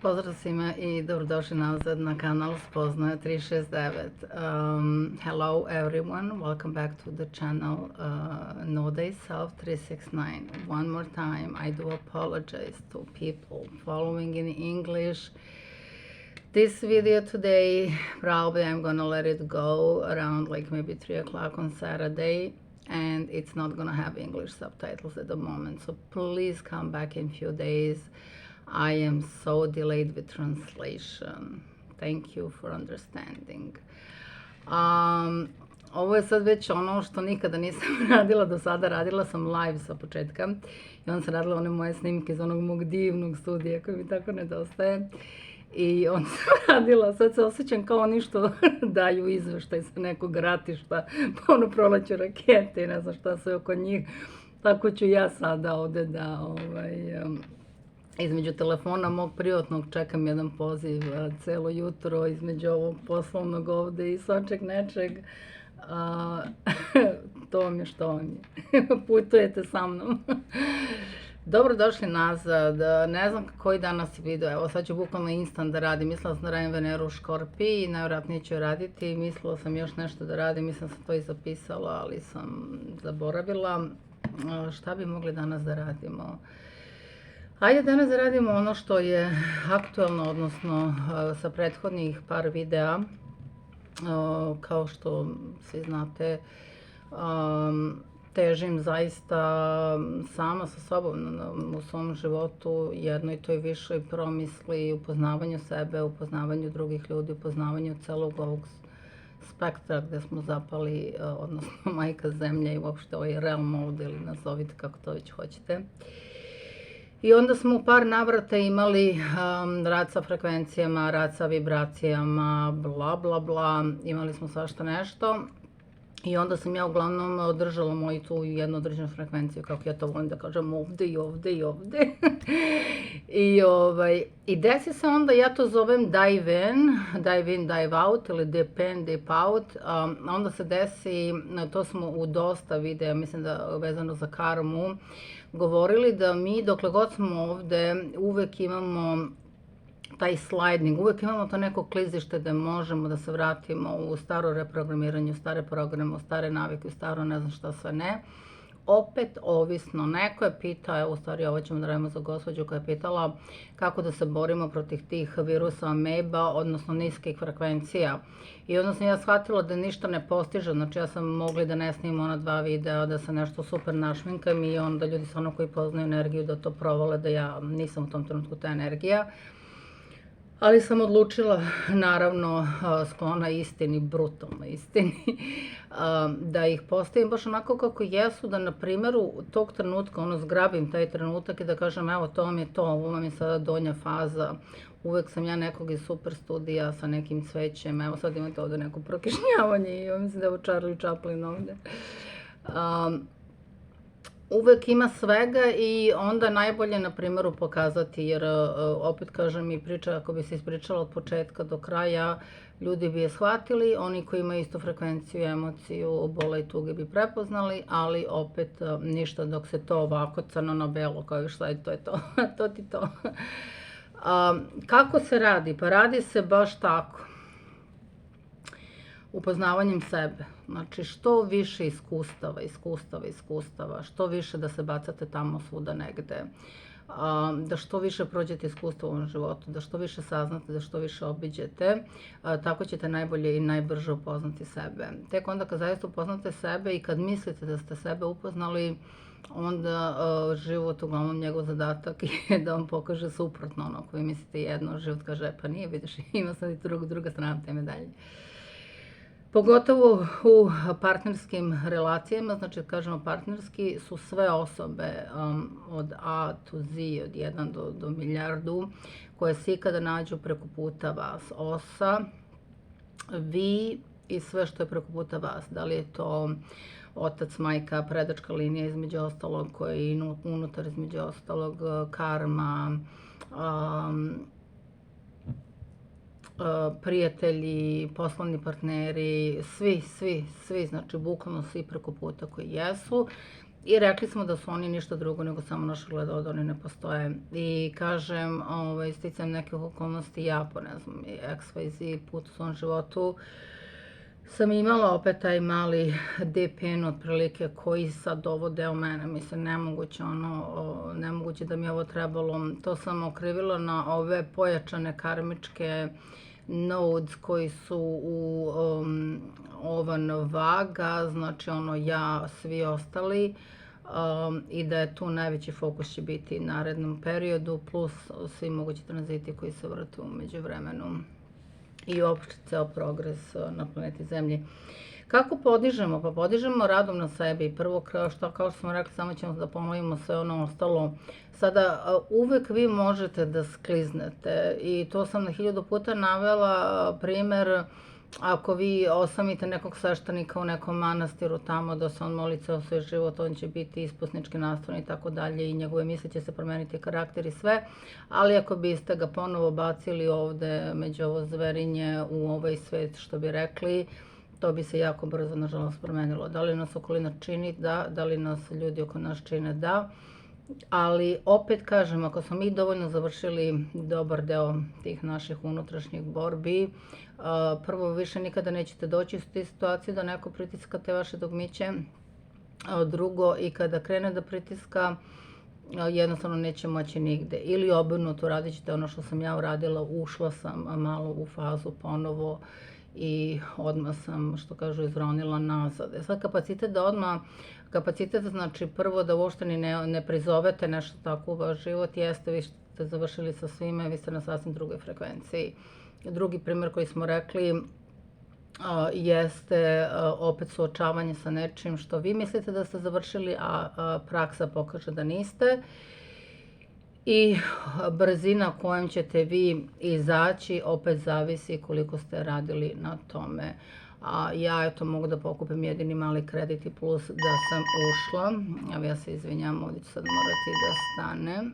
Pozdrav svima i dobrodošli nazad na kanal Spoznaja 369. Hello everyone, welcome back to the channel Node Self 369. One more time, I do apologize to people following in English. This video today, probably I'm gonna let it go around like maybe 3 o'clock on Saturday, and it's not gonna have English subtitles at the moment, so please come back in a few days. I am so delayed with translation. Thank you for understanding. Ovo je sad već ono što nikada nisam radila do sada. Radila sam live sa početka i onda sam radila one moje snimke iz onog mog divnog studija koji mi tako nedostaje. I onda sam radila, sad se osjećam kao oni što daju izveštaj sa nekog ratišta, pa ono proleću rakete i ne znam šta sve oko njih. Tako ću ja sada ovde da između telefona mog privatnog čekam jedan poziv celo jutro, između ovog poslovnog ovde i svačeg nečeg. To vam je što vam je. Putujete sa mnom. Dobrodošli nazad. Ne znam koji danas je video. Evo sad ću bukvalno instant da radim. Mislila sam da radim Veneru u Škorpiji i najvjerojatnije ću raditi. Mislila sam još nešto da radim. Mislim sam to i zapisala, ali sam zaboravila. Šta bi mogli danas da radimo? Ajde danas da radimo ono što je aktualno, odnosno sa prethodnih par videa. Kao što svi znate, težim zaista sama sa sobom u svom životu, jednoj toj višoj promisli, upoznavanju sebe, upoznavanju drugih ljudi, upoznavanju celog ovog spektra gde smo zapali, odnosno majka zemlja i uopšte ovaj real mode ili nazovite kako to već hoćete. I onda smo u par navrata imali rad sa frekvencijama, rad sa vibracijama, bla bla bla, imali smo svašta nešto. I onda sam ja uglavnom održala moju tu jednu određenu frekvenciju, kako ja to volim da kažem, ovde i ovde i ovde. I desi se onda, ja to zovem dive in, dive out ili dip in, dip out. Onda se desi, to smo u dosta videa, mislim da vezano za karmu, govorili da mi dokle god smo ovde uvek imamo taj sliding, uvek imamo to neko klizište da možemo da se vratimo u staro reprogramiranje, u stare programe, u stare navike, u staro ne znam šta sve ne. Opet ovisno, neko je pitao, u stvari ovo ćemo da radimo za gospođu koja je pitala kako da se borimo protiv tih virusa ameba, odnosno niskih frekvencija. I onda sam ja shvatila da ništa ne postiže, znači ja sam mogli da ne snimam ona 2 videa, da se nešto super našminkam i onda ljudi stvarno koji poznaju energiju da to provale, da ja nisam u tom trenutku ta energija. Ali sam odlučila, naravno, sklona istini, brutalno istini, da ih postavim baš onako kako jesu, da na primjeru tog trenutka, zgrabim taj trenutak i da kažem, evo, to vam je to, ovo vam je sada donja faza. Uvek sam ja nekog iz super studija sa nekim cvećem, evo sad imate ovde neko prokišnjavanje i mislim da je ovo Charlie Chaplin ovde. Uvek ima svega i onda najbolje na primjeru pokazati, jer opet kažem i priča, ako bi se ispričala od početka do kraja, ljudi bi je shvatili, oni koji imaju istu frekvenciju, emociju, bola i tuge bi prepoznali, ali opet ništa dok se to ovako crno na belo, kao šta je to, to ti to. Kako se radi? Pa radi se baš tako. Upoznavanjem sebe. Znači, što više iskustava, što više da se bacate tamo svuda negde, da što više prođete iskustva u ovom životu, da što više saznate, da što više obiđete, tako ćete najbolje i najbrže upoznati sebe. Tek onda kad zaista upoznate sebe i kad mislite da ste sebe upoznali, onda život, uglavnom njegov zadatak je da vam pokaže suprotno ono. Ako vi mislite jedno, život kaže, pa nije, vidiš, ima sad i druga strana te medalje. Pogotovo u partnerskim relacijama, znači kad kažemo partnerski, su sve osobe od A to Z, od 1 do milijardu, koje se ikada nađu preko puta vas, osa, vi i sve što je preko puta vas. Da li je to otac, majka, predačka linija između ostalog, koja je unutar između ostalog, karma, prijatelji, poslovni partneri, svi, znači bukvalno svi preko puta koji jesu. I rekli smo da su oni ništa drugo nego samo naše gledalo, da oni ne postoje. I kažem, sticajem nekih okolnosti, ja po ne znam, XYZ put u svom životu, sam imala opet taj mali DPN otprilike koji sad ovo deo mene, mislim, nemoguće da mi je ovo trebalo. To sam okrivila na ove pojačane karmičke nodes koji su u ovan vaga, znači ja, svi ostali, i da je tu najveći fokus će biti narednom periodu, plus svi mogući tranziti koji se vrte u međuvremenu i uopšte ceo progres na planeti Zemlji. Kako podižemo? Pa podižemo radom na sebi. Prvo, kao što smo rekli, samo ćemo da ponovimo sve ono ostalo. Sada, uvek vi možete da skliznete i to sam na 1000 puta navela primer. Ako vi osamite nekog sveštenika u nekom manastiru tamo da se on moli ceo svoj život, on će biti ispusnički nastavni i tako dalje i njegove misli će se promeniti, karakter i sve, ali ako biste ga ponovo bacili ovde među ovo zverinje u ovaj svet, što bi rekli, to bi se jako brzo, nažalost, promenilo. Da li nas okolina čini? Da. Da li nas ljudi oko nas čine? Da. Ali opet kažem, ako smo mi dovoljno završili dobar deo tih naših unutrašnjih borbi, prvo, više nikada nećete doći u tu situaciju da neko pritiska te vaše dugmiće. Drugo, i kada krene da pritiska, jednostavno neće moći nigde. Ili obrnuto, radit ćete ono što sam ja uradila, ušla sam malo u fazu ponovo i odmah sam, što kažu, izronila nazad. Sad kapacitet znači prvo da uopšte ni ne prizovete nešto tako u vaš život, jeste vi ste završili sa svime, vi ste na sasvim drugoj frekvenciji. Drugi primjer koji smo rekli jeste opet suočavanje sa nečim što vi mislite da ste završili, a praksa pokaže da niste. I brzina kojom ćete vi izaći opet zavisi koliko ste radili na tome. A ja eto mogu da pokupim jedini mali kredit i plus da sam ušla. Evo, ja se izvinjam, ovdje ću sad morati da stanem.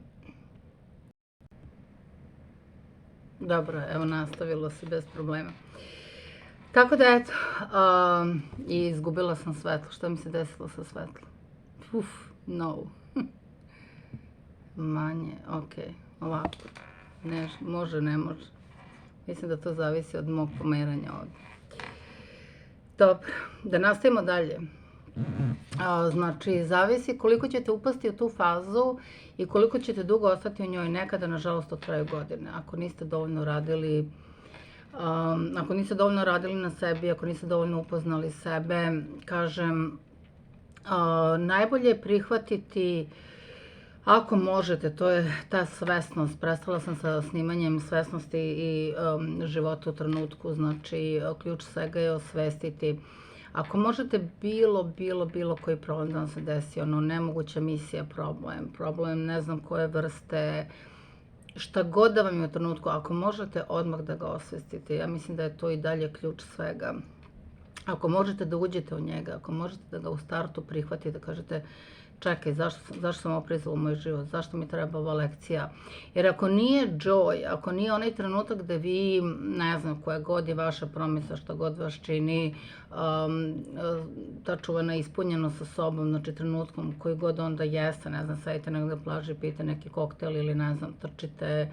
Dobro, evo, nastavilo se bez problema. Tako da eto, i izgubila sam svetlo. Šta mi se desilo sa svetlom? No. Manje, okej, ovako. Može, ne može. Mislim da to zavisi od mog pomeranja ovdje. Dobro, da nastavimo dalje. Znači, zavisi koliko ćete upasti u tu fazu i koliko ćete dugo ostati u njoj. Nekada, nažalost, to traju godine. Ako niste dovoljno radili na sebi, ako niste dovoljno upoznali sebe, kažem, najbolje je prihvatiti, ako možete, to je ta svesnost. Prestala sam sa snimanjem svesnosti i života u trenutku, znači ključ svega je osvestiti. Ako možete bilo koji problem da vam se desi, nemoguća misija, problem ne znam koje vrste, šta god da vam je u trenutku, ako možete odmah da ga osvestite, ja mislim da je to i dalje ključ svega. Ako možete da uđete u njega, ako možete da ga u startu prihvatite, da kažete čekaj, zašto sam ovo prizvala u moj život, zašto mi treba ova lekcija, jer ako nije joy, ako nije onaj trenutak gde vi, ne znam, koja god je vaša promisa, šta god vas čini, ta čuvena ispunjenost sa sobom, znači trenutkom koji god onda jeste, ne znam, sedite negdje na plaži, pijete neki koktel ili ne znam, trčite,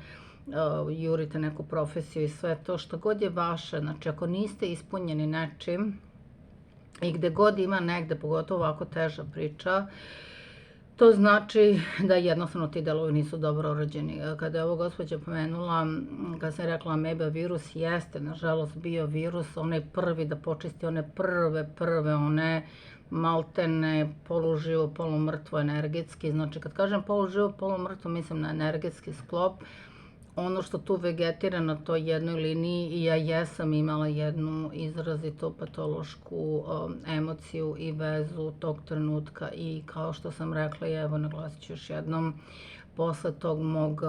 jurite neku profesiju i sve to, što god je vaše, znači ako niste ispunjeni nečim i gde god ima negde, pogotovo ovako teža priča, to znači da jednostavno ti delovi nisu dobro urađeni. Kada je ovo gospođa pomenula, kada sam rekla ameba virus, jeste, nažalost, bio virus, onaj prvi da počisti one prve, one maltene, poluživo, polumrtvo, energetski. Znači, kad kažem poluživo, polumrtvo, mislim na energetski sklop. Ono što tu vegetira na toj jednoj liniji, i ja jesam imala jednu izrazito patološku emociju i vezu tog trenutka i kao što sam rekla, i evo naglasit ću još jednom, posle tog mog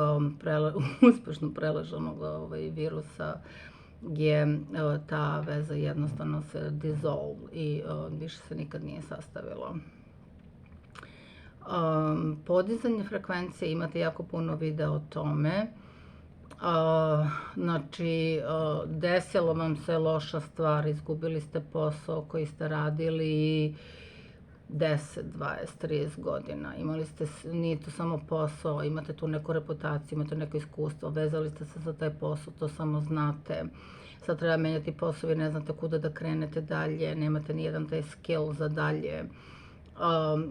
uspešno preležanog virusa je ta veza jednostavno se dissolve i više se nikad nije sastavilo. Podizanje frekvencije, imate jako puno videa o tome. Znači, desilo vam se loša stvar, izgubili ste posao koji ste radili, 10, 20, 30 godina. Imali ste, nije to samo posao, imate tu neku reputaciju, imate neko iskustvo, vezali ste se za taj posao, to samo znate. Sad treba menjati posao, vi ne znate kuda da krenete dalje, nemate nijedan taj skill za dalje.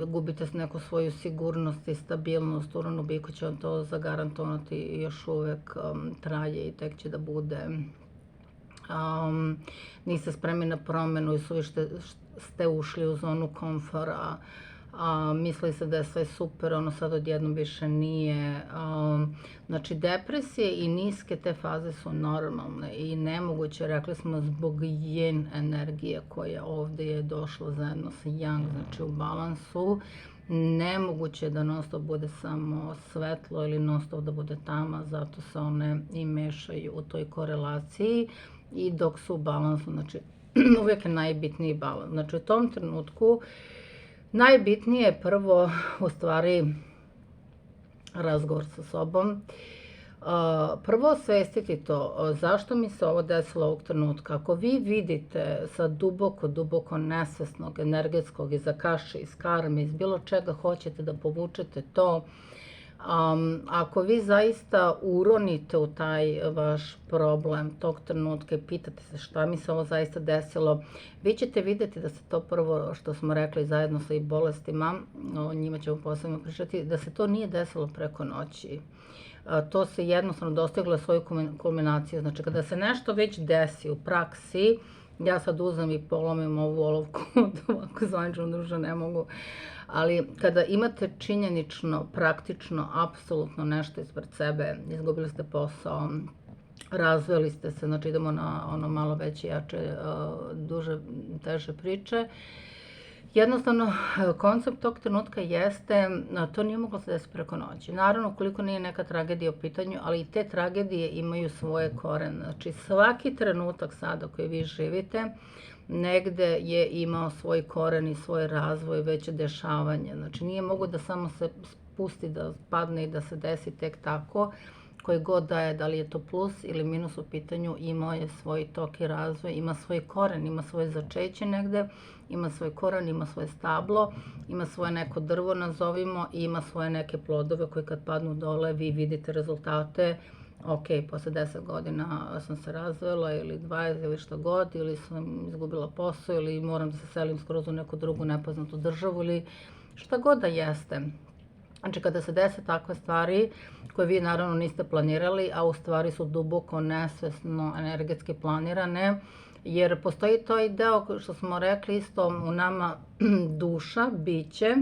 Gubite neku svoju sigurnost i stabilnost. Uran u biku će vam to zagarantovati i još uvek traje i tek će da bude. Niste spremni na promenu i suviše ste ušli u zonu komfora. Misli se da je sve super, ono sad odjednom više nije. Znači, depresije i niske te faze su normalne i nemoguće, rekli smo, zbog yin energije koja ovde je došla zajedno sa yang, znači u balansu. Nemoguće da non stop bude samo svetlo ili non stop da bude tama, zato se one i mešaju u toj korelaciji i dok su u balansu, znači uvijek je najbitniji balans. Znači u tom trenutku najbitnije je prvo u stvari razgovor sa sobom. Prvo osvestiti to, zašto mi se ovo desilo ovog trenutka. Ako vi vidite sa duboko nesvesnog, energetskog, iz akaše, iz karme, iz bilo čega hoćete da povučete to, ako vi zaista uronite u taj vaš problem tog trenutka i pitate se šta mi se ovo zaista desilo, vi ćete vidjeti da se to prvo, što smo rekli zajedno sa i bolestima, o njima ćemo posebno pričati, da se to nije desilo preko noći. To se jednostavno dostiglo svoju kulminaciju. Znači, kada se nešto već desi u praksi, ja sad uzem i polomim ovu olovku, ovako zvanično druže ne mogu, ali kada imate činjenično, praktično, apsolutno nešto ispred sebe, izgubili ste posao, razveli ste se, znači idemo na ono malo veće, jače, duže, teže priče. Jednostavno, koncept tog trenutka jeste, to nije moglo se desiti preko noći. Naravno, koliko nije neka tragedija u pitanju, ali i te tragedije imaju svoje korene. Znači, svaki trenutak sada koji vi živite, negde je imao svoj koren i svoj razvoj, veće dešavanje. Znači, nije mogo da samo se spusti, da padne i da se desi tek tako. Koji god da je, da li je to plus ili minus u pitanju, imao je svoj tok i razvoj, ima svoj koren, ima svoje začeće negde, ima svoj koren, ima svoje stablo, ima svoje neko drvo, nazovimo, i ima svoje neke plodove koji kad padnu dole vi vidite rezultate. Ok, posle 10 godina sam se razvela ili 20 ili što god, ili sam izgubila posao ili moram da se selim skroz u neku drugu nepoznatu državu ili šta god da jeste. Znači, kada se dese takve stvari koje vi naravno niste planirali, a u stvari su duboko nesvesno energetski planirane, jer postoji taj deo što smo rekli isto u nama duša, biće,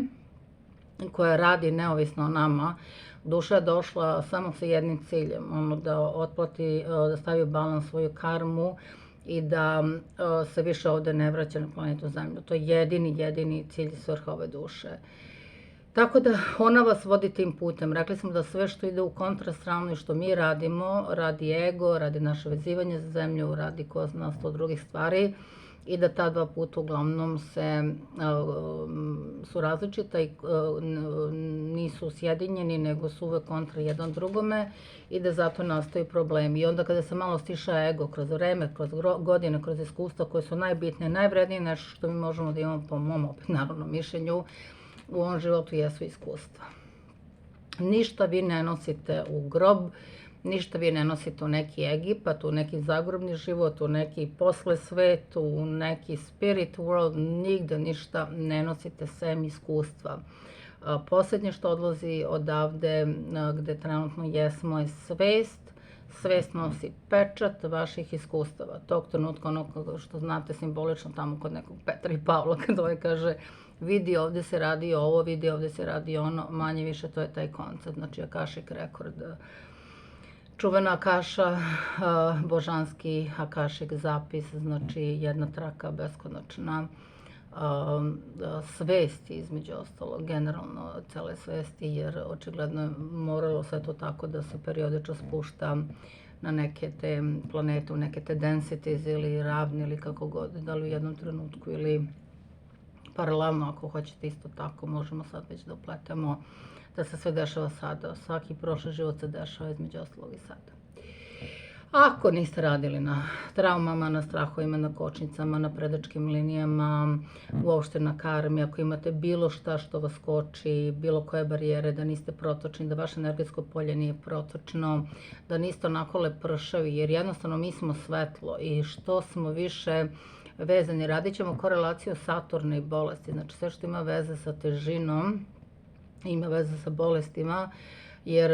koja radi neovisno o nama. Duša je došla samo sa jednim ciljem, ono da otplati, da stavi u balans svoju karmu i da se više ovde ne vraća na planetu Zemlju. To je jedini cilj i svrha ove duše. Tako da ona vas vodi tim putem. Rekli smo da sve što ide u kontrastranu i što mi radimo, radi ego, radi naše vezivanje za Zemlju, radi ko zna 100 drugih stvari i da ta dva puta uglavnom su različita i nisu sjedinjeni, nego su uvek kontra jedan drugome i da zato nastaju problemi. I onda kada se malo stiša ego kroz vreme, kroz godine, kroz iskustva koje su najbitnije, najvrednije, nešto što mi možemo da imamo po mom opet naravno mišljenju, u ovom životu jesu iskustva. Ništa vi ne nosite u grob, ništa vi ne nosite u neki Egipat, u neki zagrobni život, u neki posle svet, u neki spirit world, nigde ništa ne nosite sem iskustva. Poslednje što odlazi odavde gde trenutno jesmo je svest. Svest nosi pečat vaših iskustava. Tog trenutka, ono što znate simbolično tamo kod nekog Petra i Pavla, kad ovaj kaže vidi ovde se radi ovo, vidi ovde se radi ono, manje više to je taj koncept, znači Akashic Record. Čuvena Akaša, božanski Akashic zapis, znači jedna traka beskonačna svesti između ostalo, generalno cele svesti, jer očigledno je moralo sve to tako da se periodično spušta na neke te planete, u neke te densities ili ravni ili kako god, da li u jednom trenutku ili paralelno, ako hoćete isto tako, možemo sad već da upletemo da se sve dešava sada. Svaki prošli život se dešava između ostalog i sada. Ako niste radili na traumama, na strahovima, na kočnicama, na predačkim linijama, uopšte na karmi, ako imate bilo šta što vas koči, bilo koje barijere, da niste protočni, da vaše energetsko polje nije protočno, da niste onako lepršavi, jer jednostavno mi smo svetlo i što smo više vezani, radit ćemo korelaciju Saturna i bolesti, znači sve što ima veze sa težinom, ima veze sa bolestima, jer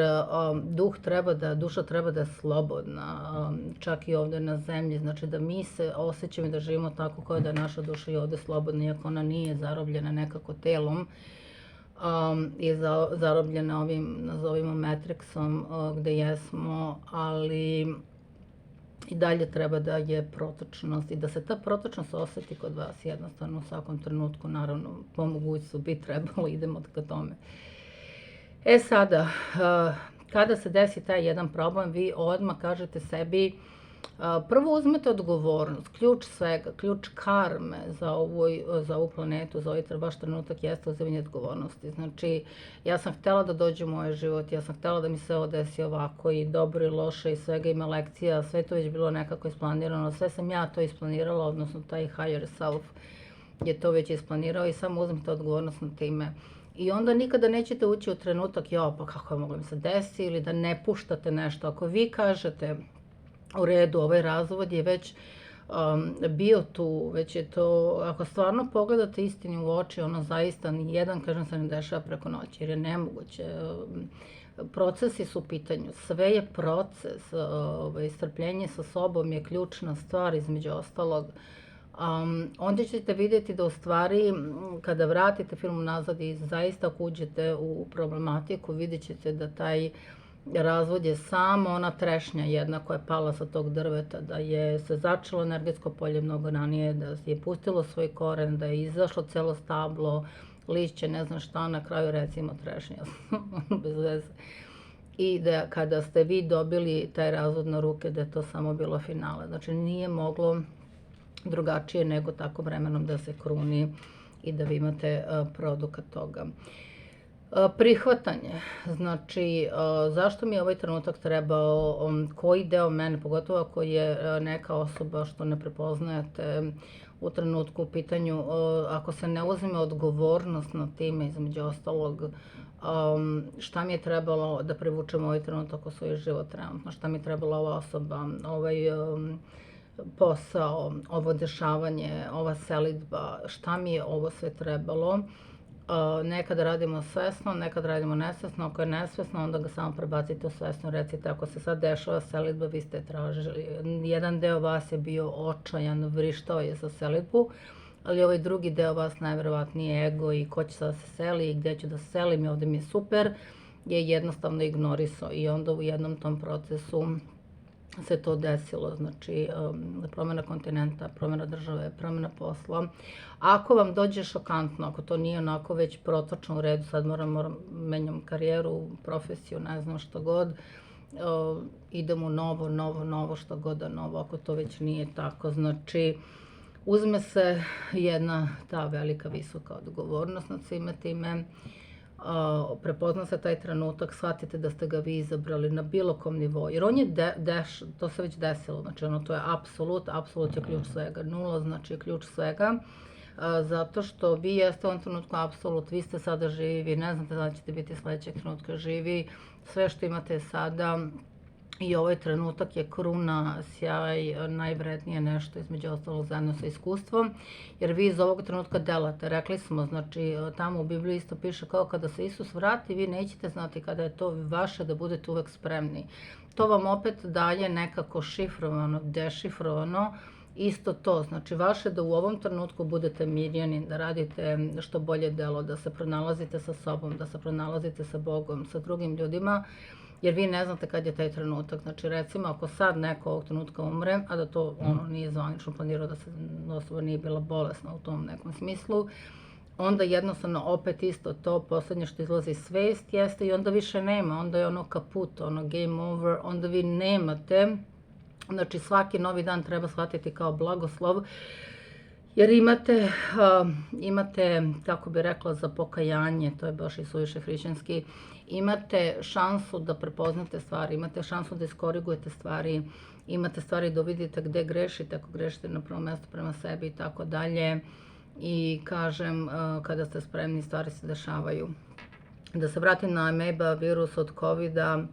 duša treba da je slobodna, čak i ovde na zemlji, znači da mi se osjećamo i da živimo tako kao da je naša duša i ovde slobodna, iako ona nije zarobljena nekako telom i zarobljena ovim, nazovimo, Matrixom gde jesmo, ali i dalje treba da je protočnost i da se ta protočnost oseti kod vas jednostavno u svakom trenutku, naravno po mogućstvu bi trebalo, idemo ka tome. E sada, kada se desi taj jedan problem, vi odmah kažete sebi, prvo uzmete odgovornost, ključ svega, ključ karme za ovu planetu, za ovaj vaš trenutak jeste uzimanje odgovornosti. Znači, ja sam htela da dođe u moj život, ja sam htela da mi se ovo desi ovako i dobro i loše i svega ima lekcija, sve to već bilo nekako isplanirano, sve sam ja to isplanirala, odnosno taj higher self je to već isplanirao i samo uzmete odgovornost na time. I onda nikada nećete ući u trenutak, pa kako je moglo mi se desi, ili da ne puštate nešto. Ako vi kažete, u redu, ovaj razvod je već bio tu, već je to, ako stvarno pogledate istini u oči, ono zaista nijedan, kažem, se ne dešava preko noći, jer je nemoguće. Procesi su u pitanju, sve je proces, strpljenje sa sobom je ključna stvar, između ostalog. Onda ćete vidjeti da u stvari kada vratite film nazad i zaista ako uđete u problematiku, vidjet ćete da taj razvod je samo ona trešnja jedna koja je pala sa tog drveta, da je se začelo energetsko polje mnogo ranije, da je pustilo svoj koren, da je izašlo celo stablo, lišće, ne znam šta, na kraju recimo trešnja, bez veze. I da kada ste vi dobili taj razvod na ruke, da je to samo bilo finale. Znači nije moglo drugačije nego tako vremenom da se kruni i da vi imate produkat toga. Prihvatanje, znači zašto mi je ovaj trenutak trebao, koji deo mene, pogotovo ako je neka osoba što ne prepoznajete u trenutku u pitanju, ako se ne uzme odgovornost na time, između ostalog, šta mi je trebalo da privučem ovaj trenutak u svoj život trenutno, šta mi je trebala ova osoba, ovaj posao, ovo dešavanje, ova selidba, šta mi je ovo sve trebalo. Nekad radimo svesno, nekad radimo nesvesno, ako je nesvesno onda ga samo prebacite u svesno, recite ako se sad dešava selidba, vi ste tražili, jedan deo vas je bio očajan, vrištao je za selidbu, ali ovaj drugi deo vas najverovatnije ego i ko će sad da se seli i gde ću da se selim i ovde mi je super, je jednostavno ignorisao i onda u jednom tom procesu se to desilo, znači promjena kontinenta, promjena države, promjena posla. Ako vam dođe šokantno, ako to nije onako već protočno u redu, sad moram menjam karijeru, profesiju, ne znam što god, idem u novo, što god da novo, ako to već nije tako. Znači, uzme se jedna ta velika, visoka odgovornost nad svime time, prepozna se taj trenutak, shvatite da ste ga vi izabrali na bilo kom nivou, jer on je, to se već desilo, znači ono to je apsolut je ključ svega, nula znači je ključ svega, zato što vi jeste u ovom trenutku apsolut, vi ste sada živi, vi ne znate da ćete biti sledećeg trenutka živi, sve što imate sada i ovaj trenutak je kruna, sjaj, najvrednije nešto između ostalog zajedno sa iskustvom, jer vi iz ovog trenutka delate, rekli smo, znači tamo u Bibliji isto piše kao kada se Isus vrati, vi nećete znati kada je to vaše da budete uvek spremni. To vam opet daje nekako šifrovano, dešifrovano, isto to, znači vaše da u ovom trenutku budete mirjani, da radite što bolje delo, da se pronalazite sa sobom, da se pronalazite sa Bogom, sa drugim ljudima, jer vi ne znate kad je taj trenutak. Znači recimo ako sad neko ovog trenutka umre, a da to ono nije zvanično planirao, da se osoba nije bila bolesna u tom nekom smislu, onda jednostavno opet isto to, poslednje što izlazi svest jeste i onda više nema, onda je ono kaput, ono game over, onda vi nemate, znači svaki novi dan treba shvatiti kao blagoslov, Jer imate, kako bi rekla, za pokajanje, to je baš i suviše hrišćanski, imate šansu da prepoznate stvari, imate šansu da iskorigujete stvari, imate stvari da vidite gde grešite, ako grešite na prvom mjestu prema sebi i tako dalje. I kažem, kada ste spremni, stvari se dešavaju. Da se vratim na ameba virus od COVID-a,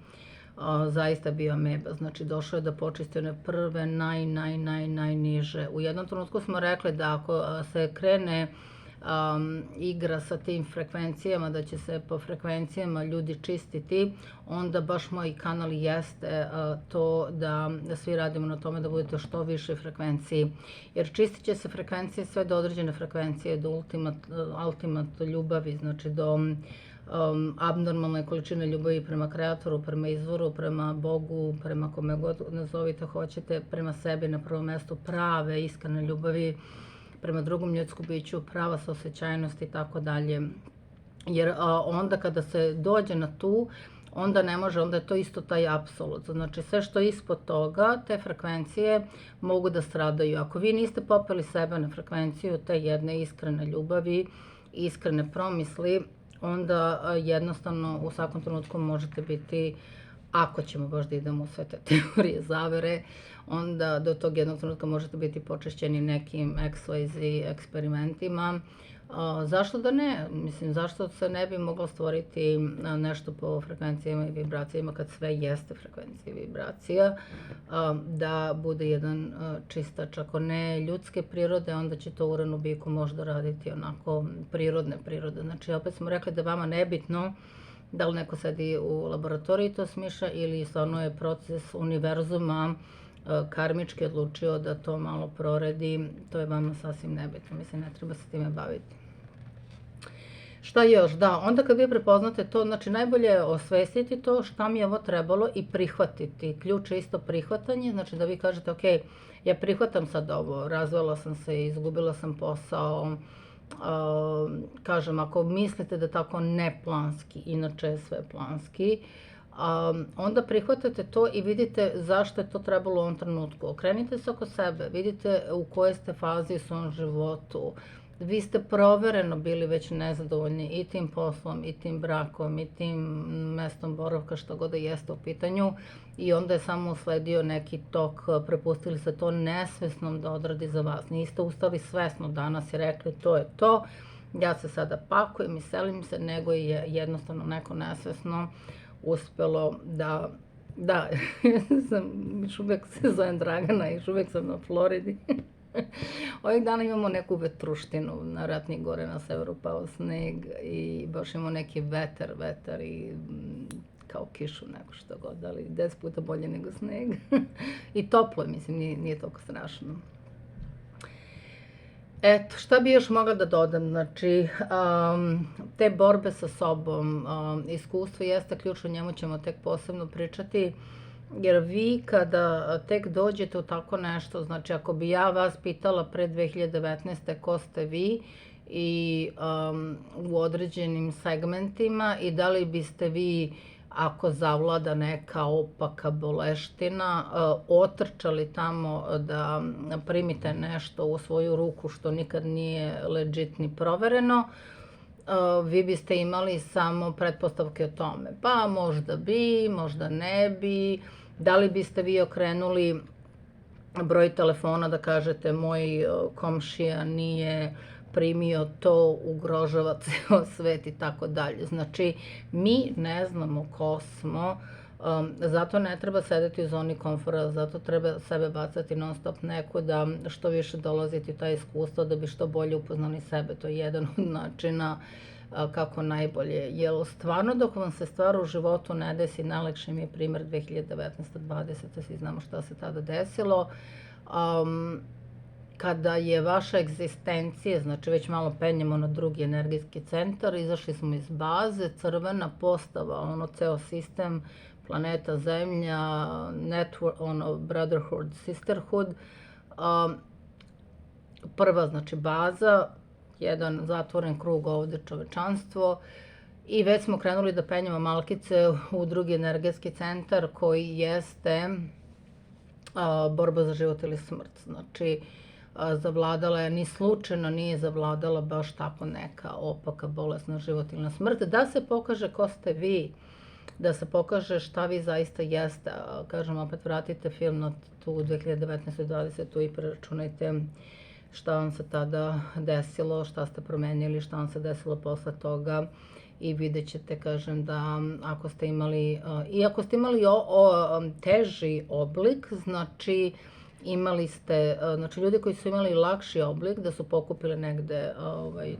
zaista bio ameba, znači došao je da počisti one prve najniže. U jednom trenutku smo rekli da ako se krene igra sa tim frekvencijama, da će se po frekvencijama ljudi čistiti, onda baš moj kanal jeste to da svi radimo na tome da budete što više frekvenciji. Jer čistit će se frekvencije sve do određene frekvencije, do ultimat ljubavi, znači do abnormalne količine ljubavi prema kreatoru, prema izvoru, prema Bogu, prema kome god nazovite hoćete, prema sebi na prvom mjestu, prave, iskrene ljubavi, prema drugom ljudskom biću, prava saosećajnost i tako dalje. Jer onda kada se dođe na tu, onda ne može, onda je to isto taj apsolut. Znači sve što je ispod toga, te frekvencije mogu da stradaju. Ako vi niste popeli sebe na frekvenciju te jedne iskrene ljubavi, iskrene promisli, onda jednostavno u svakom trenutku možete biti, ako ćemo baš da idemo u sve te teorije zavere, onda do tog jednog trenutka možete biti počešćeni nekim XYZ eksperimentima. Zašto da ne? Mislim, zašto se ne bi moglo stvoriti nešto po frekvencijama i vibracijama kad sve jeste frekvencija i vibracija, da bude jedan čistač, ako ne ljudske prirode, onda će to Uran u biku možda raditi onako prirodne prirode. Znači, opet smo rekli da vama nebitno da li neko sedi u laboratoriji to smiša ili stvarno je proces univerzuma karmički odlučio da to malo proredi, to je vama sasvim nebitno, mislim, ne treba se time baviti. Šta još? Da, onda kad vi prepoznate to, znači najbolje je osvestiti to šta mi je ovo trebalo i prihvatiti. Ključ je isto prihvatanje, znači da vi kažete, ok, ja prihvatam sad ovo, razvela sam se, izgubila sam posao, kažem, ako mislite da tako neplanski, inače je sve planski, onda prihvatate to i vidite zašto je to trebalo u ovom trenutku. Okrenite se oko sebe, vidite u kojoj ste fazi u svom životu. Vi ste provereno bili već nezadovoljni i tim poslom, i tim brakom, i tim mestom boravka, što god da jeste u pitanju, i onda je samo usledio neki tok, prepustili se to nesvesnom da odradi za vas. Niste ustali svesno danas i rekli to je to, ja se sada pakujem i selim se, nego je jednostavno neko nesvesno uspelo da, još uvijek se zovem Dragana i još uvijek sam na Floridi. Ovih dana imamo neku vetruštinu, na Ratni gore na severu pao sneg i baš imamo neki vetar i kao kišu neko što god, ali 10 puta bolje nego sneg. I toplo je, mislim, nije toliko strašno. Eto, šta bi još mogla da dodam, znači, te borbe sa sobom, iskustvo jeste ključ, o njemu ćemo tek posebno pričati, jer vi kada tek dođete u tako nešto, znači ako bi ja vas pitala pre 2019. ko ste vi i u određenim segmentima i da li biste vi, ako zavlada neka opaka boleština, otrčali tamo da primite nešto u svoju ruku što nikad nije legit ni provereno, vi biste imali samo pretpostavke o tome. Pa možda bi, možda ne bi, da li biste vi okrenuli broj telefona da kažete moj komšija nije primio to, ugrožava ceo svet i tako dalje. Znači, mi ne znamo ko smo, zato ne treba sedeti u zoni komfora, zato treba sebe bacati non stop nekuda, što više dolaziti u taj iskustvo da bi što bolje upoznali sebe. To je jedan od načina kako najbolje. Jer stvarno dok vam se stvar u životu ne desi, najlakši mi je primjer 2019-2020, svi znamo šta se tada desilo, kada je vaša egzistencija, znači već malo penjemo na drugi energijski centar, izašli smo iz baze, crvena postava, ono ceo sistem, planeta Zemlja, network, ono brotherhood, sisterhood, prva znači baza, jedan zatvoren krug ovde čovečanstvo i već smo krenuli da penjemo malkice u drugi energetski centar koji jeste borba za život ili smrt. Znači, zavladala je, ni slučajno nije zavladala baš tako neka opaka bolesna životna smrt, da se pokaže ko ste vi, da se pokaže šta vi zaista jeste. Kažem, opet vratite film na tu 2019-2020 i preračunajte šta vam se tada desilo, šta ste promenili, šta vam se desilo posle toga i vidjet ćete, kažem, da ako ste imali, i ako ste imali teži oblik, znači imali ste, znači ljudi koji su imali lakši oblik, da su pokupili negde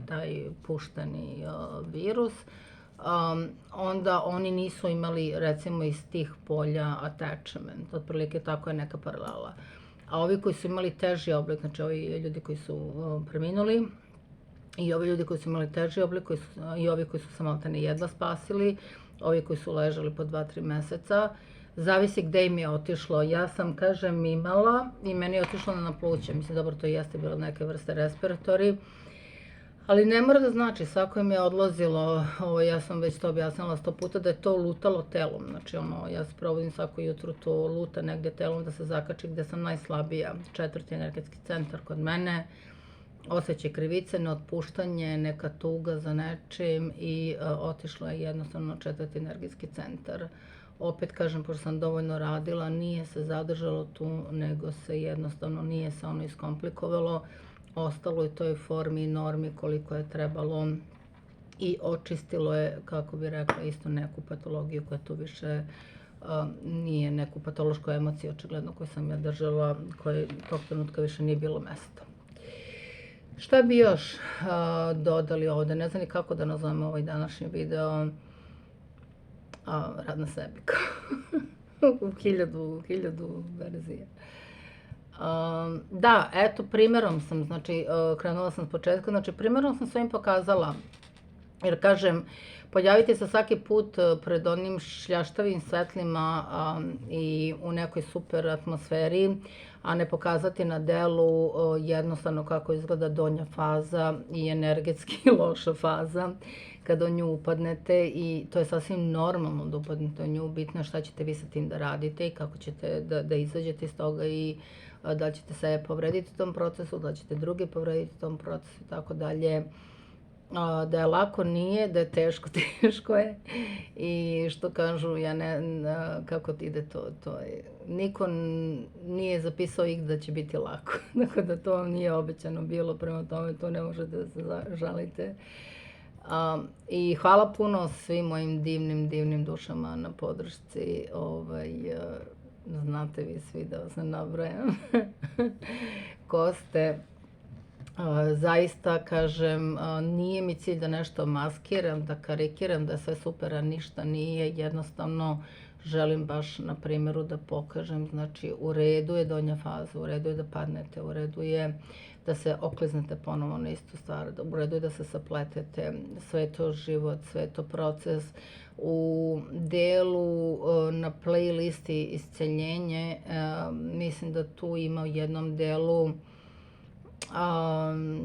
taj pušteni virus, onda oni nisu imali, recimo, iz tih polja attachment. Otprilike tako je neka paralela. A ovi koji su imali teži oblik, znači ovi ljudi koji su preminuli i ovi ljudi koji su imali teži oblik i ovi koji su se maltene jedva spasili, ovi koji su ležali po 2-3 meseca, zavisi gde im je otišlo. Ja sam, kažem, imala i meni je otišlo na pluća. Mislim, dobro, to jeste bilo neke vrste respiratori, ali ne mora da znači, svako im je odlazilo, ja sam već to objasnila 100 puta, da je to lutalo telom. Znači, ja se provodim svako jutro, to luta negde telom da se zakači gde sam najslabija. 4. energetski centar kod mene, osjećaj krivice, neotpuštanje, neka tuga za nečim i otišlo je jednostavno 4. energetski centar. Opet kažem, pošto sam dovoljno radila, nije se zadržalo tu, nego se jednostavno nije se ono iskomplikovalo. Ostalo je toj formi i normi koliko je trebalo i očistilo je, kako bi rekla, isto neku patologiju koja tu više nije, neku patološku emociju, očigledno, koju sam ja držala, koje tog trenutka više nije bilo mesta. Šta bi još dodali ovde? Ne znam ni kako da nazovem ovaj današnji video. Rad na sebi. U 1000 verzija. Da, eto, primerom sam, znači, krenula sam s početka, znači, primerom sam svojim pokazala, jer kažem, pojaviti se svaki put pred onim šljaštavim svetlima i u nekoj super atmosferi, a ne pokazati na delu jednostavno kako izgleda donja faza i energetski loša faza, kada u nju upadnete, i to je sasvim normalno da upadnete u nju, bitno je šta ćete vi sa tim da radite i kako ćete da izađete iz toga i da li ćete sebe povrediti u tom procesu, da li ćete druge povrediti u tom procesu i tako dalje. Da je lako nije, da je teško, teško je. I što kažu, kako ti ide to je, niko nije zapisao da će biti lako. Dakle, da to vam nije obećano bilo, prema tome to ne možete da se žalite. I hvala puno svim mojim divnim dušama na podršci. Znate vi svi da vas ne nabrajam ko ste. Zaista, kažem, nije mi cilj da nešto maskiram, da karikiram, da je sve super, a ništa nije. Jednostavno želim baš na primjeru da pokažem, znači, u redu je donja faza, u redu je da padnete, u redu je da se okliznete ponovo na istu stvar, u redu je da se sapletete, sve je to život, sve je to proces. U delu na playlisti isceljenje, mislim da tu ima u jednom delu,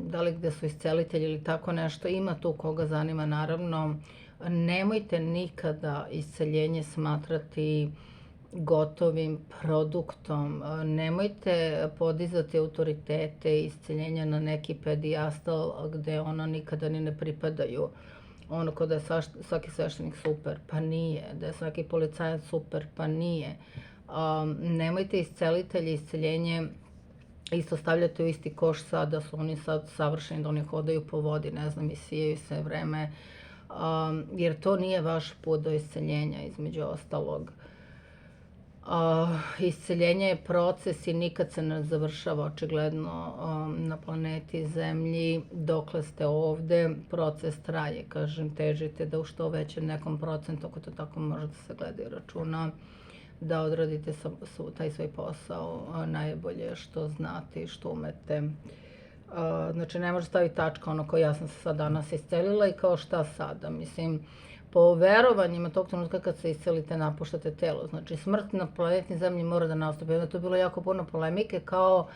da li gde su iscelitelji ili tako nešto, ima tu koga zanima, naravno. Nemojte nikada isceljenje smatrati gotovim produktom. Nemojte podizati autoritete isceljenja na neki pedijastal gde ona nikada ni ne pripadaju. Ono kao da je svaki sveštenik super, pa nije. Da je svaki policajac super, pa nije. Nemojte iscelitelje, isceljenje isto stavljate u isti koš sad, da su oni sad savršeni, da oni hodaju po vodi, ne znam, i sijaju se vreme, jer to nije vaš put do isceljenja, između ostalog. Isceljenje je proces i nikad se ne završava, očigledno, na planeti Zemlji. Dokle ste ovde, proces traje, kažem, težite da u što većem nekom procentu, ako to tako može da se gleda i računa, da odradite taj svoj posao najbolje što znate i što umete. Znači, ne može staviti tačka ono kao ja sam se sad danas iscelila i kao šta sada. Mislim, po verovanjima tog trenutka kad se iscelite, napuštate telo. Znači, smrt na planetnoj Zemlji mora da nastupi. Onda je to bilo jako puno polemike, kao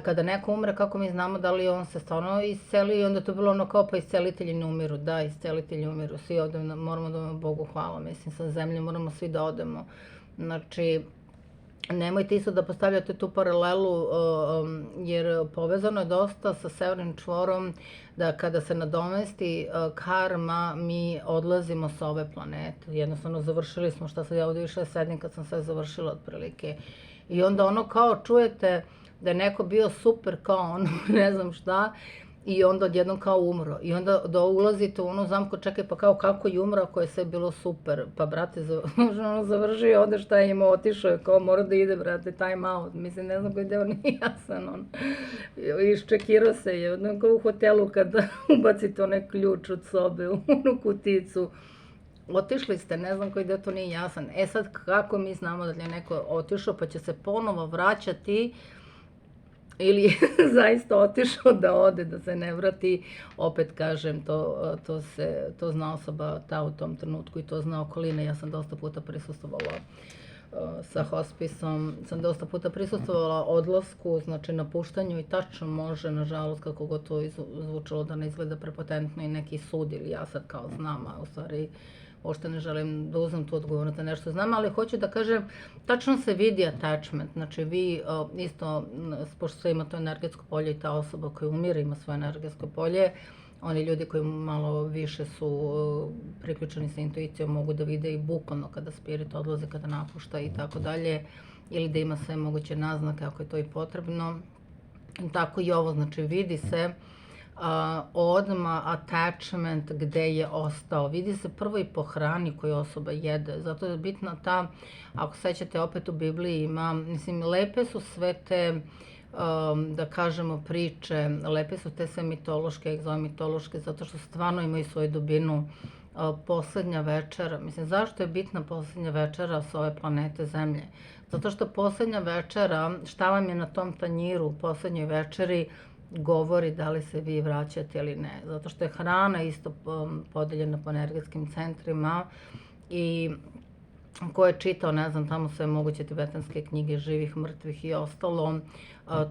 kada neko umre, kako mi znamo da li on se stvarno isceli, i onda je to bilo ono kao pa iscelitelji ne umiru. Da, iscelitelji umiru, svi odemo, moramo da imamo Bogu hvala. Mislim, sa Zemlje moramo svi da odemo. Znači, nemojte isto da postavljate tu paralelu, jer povezano je dosta sa severnim čvorom, da kada se nadomesti karma, mi odlazimo sa ove planete. Jednostavno završili smo, šta sad ja ovdje više sedim kad sam sve završila otprilike. I onda ono kao čujete da je neko bio super kao ono, ne znam šta, i onda odjednom kao umro. I onda da ulazite u onu zamku, čekaj, pa kao kako je umro ako je sve bilo super? Pa brate, završio ovde šta je imao, otišao je, kao mora da ide, brate, time out. Mislim, ne znam koji deo nije jasan, on. Iščekirao se je, kao u hotelu kada ubacite onaj ključ od sobe u onu kuticu. Otišli ste, ne znam koji deo to nije jasan. E sad, kako mi znamo da je neko otišao, pa će se ponovo vraćati, ili zaista otišao da ode, da se ne vrati, opet kažem, to zna osoba ta u tom trenutku i to zna okolina. Ja sam dosta puta prisustvovala sa hospisom, sam dosta puta prisustvovala odlasku, znači napuštanju i tačno može, nažalost, kako god to zvučalo da ne izgleda prepotentno i neki sud ili ja sad kao znam, a u stvari uopšte ne želim da uzmem tu odgovornost da nešto znam, ali hoću da kažem, tačno se vidi attachment, znači vi isto, pošto sve ima to energetsko polje i ta osoba koja umire ima svoje energetsko polje, oni ljudi koji malo više su priključeni sa intuicijom mogu da vide i bukvalno kada spirit odlazi, kada napušta i tako dalje, ili da ima sve moguće naznake ako je to i potrebno. Tako i ovo, znači vidi se odma attachment gde je ostao. Vidi se prvo i po hrani koju osoba jede. Zato je bitna ta, ako sećate opet u Bibliji ima, mislim, lepe su sve te, da kažemo, priče, lepe su te sve mitološke, egzomitološke, zato što stvarno imaju svoju dubinu. Poslednja večera, mislim, zašto je bitna poslednja večera sa ove planete Zemlje? Zato što poslednja večera, šta vam je na tom tanjiru u poslednjoj večeri, govori da li se vi vraćate ili ne. Zato što je hrana isto podeljena po energetskim centrima i ko je čitao, ne znam, tamo sve moguće tibetanske knjige živih, mrtvih i ostalo,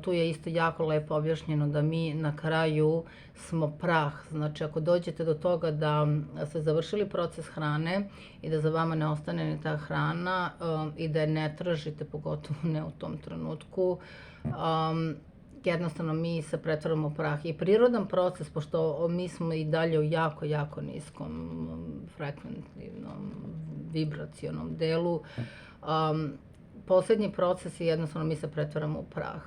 tu je isto jako lepo objašnjeno da mi na kraju smo prah. Znači, ako dođete do toga da ste završili proces hrane i da za vama ne ostane ni ta hrana i da je ne tražite, pogotovo ne u tom trenutku, jednostavno mi se pretvaramo u prah. I prirodan proces, pošto mi smo i dalje u jako, jako niskom frekventivnom, vibracionom delu, poslednji proces je jednostavno mi se pretvaramo u prah.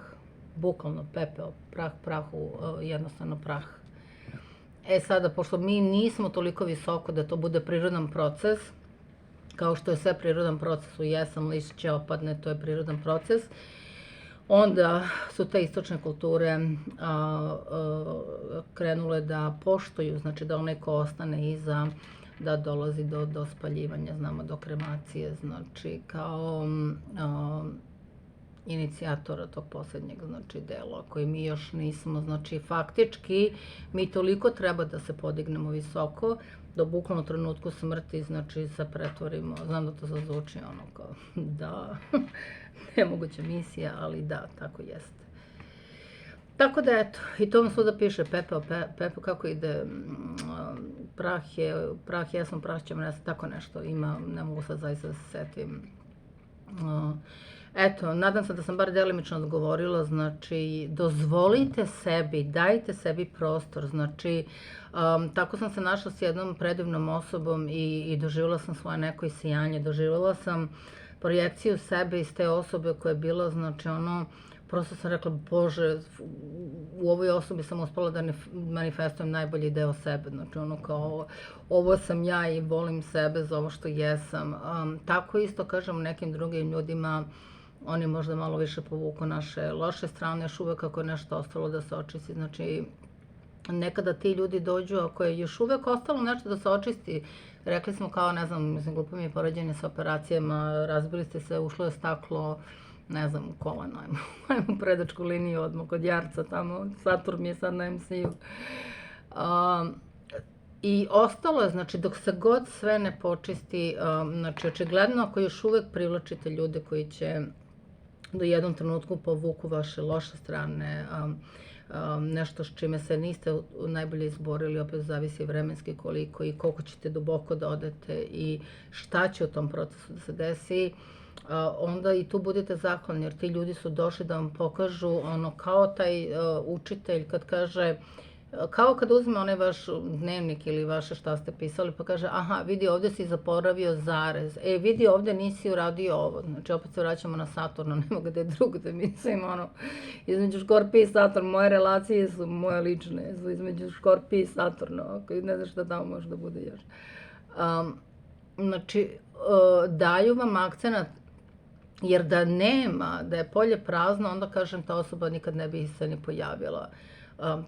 Bukvalno pepeo, prah, prahu, jednostavno prah. E sada, pošto mi nismo toliko visoko da to bude prirodan proces, kao što je sve prirodan proces, u jesen lišće će opadne, to je prirodan proces, onda su te istočne kulture krenule da poštuju, znači da onaj ko ostane iza, da dolazi do spaljivanja, znamo, do kremacije, znači kao inicijatora tog poslednjeg, znači, dela koji mi još nismo, znači faktički mi toliko treba da se podignemo visoko da u bukvalno trenutku smrti, znači, se pretvorimo, znam da to zazvuči ono kao da, nemoguća misija, ali da, tako jeste. Tako da eto, i to vam svuda piše pepeo, kako ide, prah jesam, prah ćemo nestati, tako nešto ima, ne mogu sad zaista da se setim. Eto, nadam se da sam bar delimično odgovorila, znači, dozvolite sebi, dajte sebi prostor, znači, tako sam se našla s jednom predivnom osobom i doživjela sam svoje neko isijanje, doživjela sam projekciju sebe iz te osobe koja je bila, znači, ono, prosto sam rekla, Bože, u ovoj osobi sam uspela da manifestujem najbolji deo sebe, znači ono kao, ovo sam ja i volim sebe za ovo što jesam. Tako isto kažem nekim drugim ljudima, oni možda malo više povuku naše loše strane, još uvek ako je nešto ostalo da se očisti, znači nekada ti ljudi dođu, ako je još uvek ostalo nešto da se očisti, rekli smo kao, ne znam, mislim, glupo mi je poređenje sa operacijama, razbili ste se, ušlo je staklo, ne znam, u koleno, ajmo predačku liniju odmah kod Jarca tamo, Saturn mi je sad na MC-u. I ostalo je, znači, dok se god sve ne počisti, znači, očigledno ako još uvek privlačite ljude koji će do jednom trenutku povuku vaše loše strane, nešto s čime se niste najbolje izborili, opet zavisi vremenski koliko i koliko ćete duboko da odete i šta će u tom procesu da se desi. onda i tu budite zahvalni, jer ti ljudi su došli da vam pokažu ono kao taj učitelj kad kaže, kao kad uzme onaj vaš dnevnik ili vaše šta ste pisali pa kaže aha, vidi ovdje si zaboravio zarez, vidi ovdje nisi uradio ovo, znači opet se vraćamo na Saturna, nema gde drugde, mislim ono, između Škorpije i Saturna, moje relacije su moje lične, su između Škorpije i Saturna, ako ne znaš šta tamo može da bude još. Znači, daju vam akcenat, jer da nema, da je polje prazno, onda kažem ta osoba nikad ne bi se ni pojavila.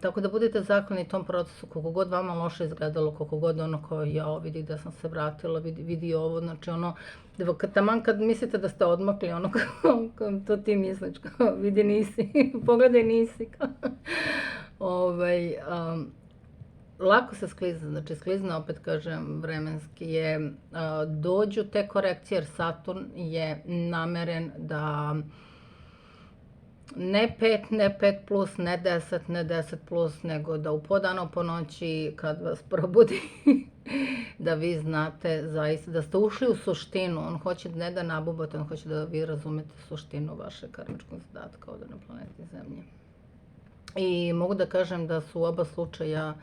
Tako da budete zahvalni tom procesu, koliko god vama loše izgledalo, koliko god ono kao jao, vidi da sam se vratila, vidi ovo, znači ono, taman kad mislite da ste odmakli, ono kao to ti misliš, kao vidi nisi, pogledaj nisi, lako se sklizne, znači sklizne, opet kažem, vremenski je, dođu te korekcije, jer Saturn je nameren da ne 5, ne 5 plus, ne 10, ne 10 plus, nego da u podano po noći kad vas probudi, da vi znate zaista, da ste ušli u suštinu, on hoće ne da nabubate, on hoće da vi razumete suštinu vaše karmičkog zadatka ovdje na planeti Zemlji. I mogu da kažem da su u oba slučaja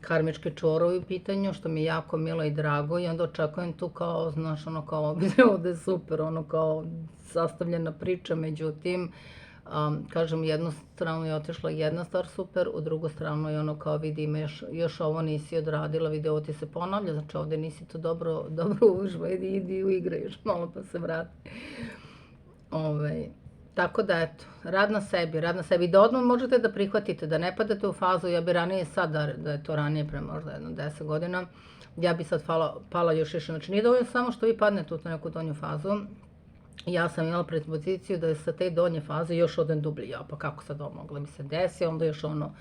karmički čvorovi u pitanju, što mi je jako milo i drago i onda očekujem tu kao, znaš, ono kao, ovdje je super, ono kao sastavljena priča, međutim, kažem, u jednu stranu je otišla jedna stvar super, u drugu stranu je ono kao vidi ima još ovo nisi odradila, vidi ovo ti se ponavlja, znači ovdje nisi to dobro uvežba, idi uigraj još malo pa se vrati. Tako da, eto, rad na sebi, da odmah možete da prihvatite, da ne padate u fazu, ja bi ranije sad, da je to ranije pre možda jedno 10 godina, ja bi sad pala još više, znači nije dovoljno samo što vi padnete u neku donju fazu, ja sam imala predpoziciju da je sa te donje faze još odem dublje, ja pa kako sad ovo moglo mi se desi, onda još ono,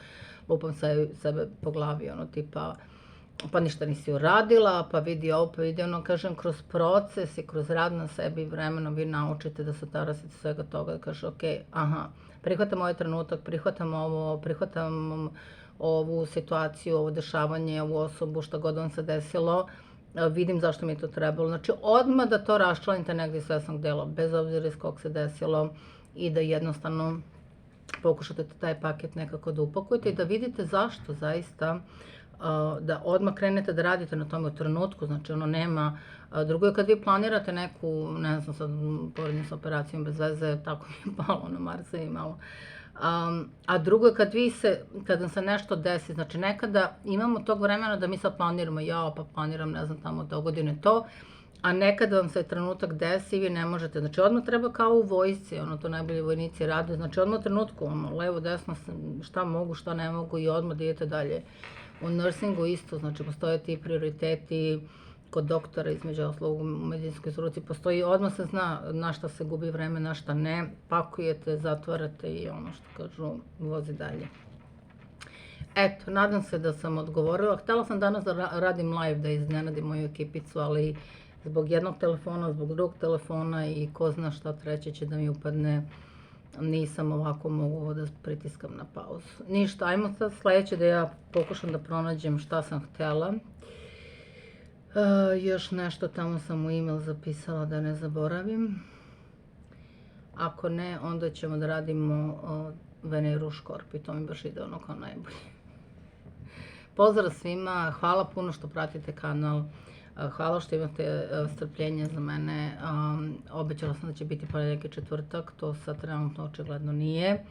lupam sebe po glavi, ono tipa, pa ništa nisi uradila, pa vidi ovo, pa vidi ono, kažem, kroz proces i kroz rad na sebi vremenom vi naučite da se tarasite svega toga, da kaže, ok, aha, prihvatam ovaj trenutak, prihvatam ovo, prihvatam ovu situaciju, ovo dešavanje, ovu osobu, šta god vam se desilo, vidim zašto mi je to trebalo. Znači, odmah da to raščlanite negdje iz svesnog dela, bez obzira iz kog se desilo i da jednostavno pokušate taj paket nekako da upakujete i da vidite zašto zaista da odmah krenete da radite na tome u trenutku, znači ono nema, drugo je kad vi planirate neku, ne znam sad, poredim s operacijom bez veze, tako mi je palo na Marsa i malo, a drugo je kad nam se nešto desi, znači nekada imamo tog vremena da mi sad planiramo, ja pa planiram, ne znam, tamo do godine to, a nekada vam se trenutak desi i vi ne možete, znači odmah treba kao u vojsci, ono to najbolji vojnici rade, znači odmah u trenutku, ono, levo, desno, šta mogu, šta ne mogu i odmah da idete dalje. U nursingu isto, znači postoje ti prioriteti kod doktora, između ostalog u medicinskoj struci, postoji, odmah se zna na šta se gubi vreme, na šta ne, pakujete, zatvarate i ono što kažu, vozi dalje. Eto, nadam se da sam odgovorila. Htjela sam danas da radim live, da iznenadim moju ekipicu, ali zbog jednog telefona, zbog drugog telefona i ko zna šta treće će da mi upadne, nisam ovako mogu da pritiskam na pauzu. Ništa, ajmo sad sljedeće da ja pokušam da pronađem šta sam htjela. Još nešto tamo sam u e-mail zapisala da ne zaboravim. Ako ne, onda ćemo da radimo Veneru u Škorpiji, to mi baš ide ono kao najbolje. Pozdrav svima, hvala puno što pratite kanal. Hvala što imate strpljenje za mene. Obećala sam da će biti ponedjeljak i četvrtak, to sad trenutno očigledno nije.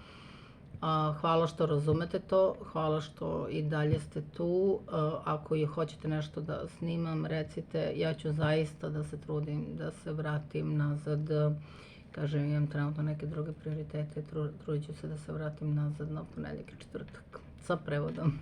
Hvala što razumete to, hvala što i dalje ste tu. Ako hoćete nešto da snimam, recite, ja ću zaista da se trudim da se vratim nazad. Kažem, imam trenutno neke druge prioritete, trudit ću se da se vratim nazad na ponedjeljak i četvrtak sa prevodom.